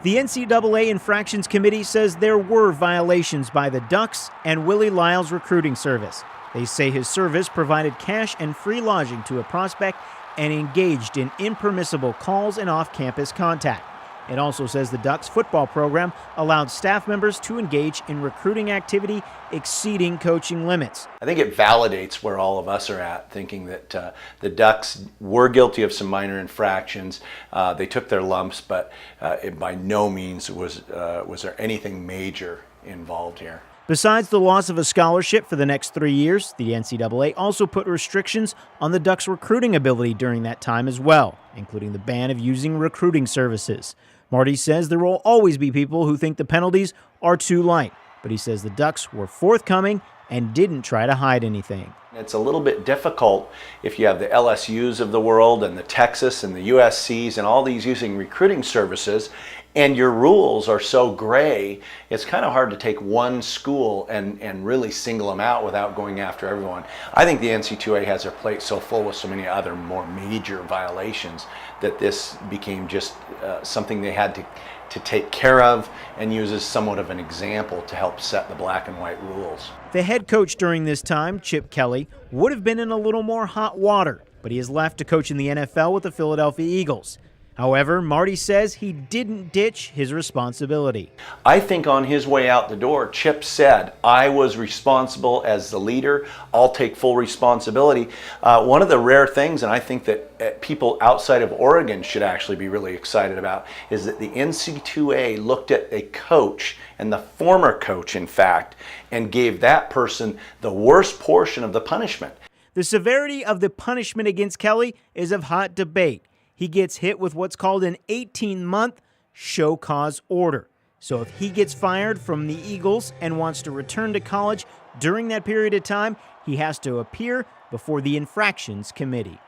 The NCAA Infractions Committee says there were violations by the Ducks and Willie Lyle's recruiting service. They say his service provided cash and free lodging to a prospect and engaged in impermissible calls and off-campus contact. It also says the Ducks football program allowed staff members to engage in recruiting activity exceeding coaching limits. I think it validates where all of us are at, thinking that the Ducks were guilty of some minor infractions. They took their lumps, but it by no means was there anything major involved here. Besides the loss of a scholarship for the next 3 years, the NCAA also put restrictions on the Ducks' recruiting ability during that time as well, including the ban of using recruiting services. Marty says there will always be people who think the penalties are too light, but he says the Ducks were forthcoming and didn't try to hide anything. It's a little bit difficult if you have the LSUs of the world and the Texas and the USCs and all these using recruiting services, and your rules are so gray. It's kind of hard to take one school and really single them out without going after everyone. I think the NCAA has their plate so full with so many other more major violations that this became just something they had to take care of and use as somewhat of an example to help set the black and white rules. The head coach during this time, Chip Kelly, would have been in a little more hot water, but he has left to coach in the NFL with the Philadelphia Eagles. However, Marty says he didn't ditch his responsibility. I think on his way out the door, Chip said, I was responsible as the leader. I'll take full responsibility. One of the rare things, and I think that people outside of Oregon should actually be really excited about, is that the NCAA looked at a coach, and the former coach, in fact, and gave that person the worst portion of the punishment. The severity of the punishment against Kelly is of hot debate. He gets hit with what's called an 18-month show cause order. So if he gets fired from the Eagles and wants to return to college during that period of time, he has to appear before the Infractions Committee.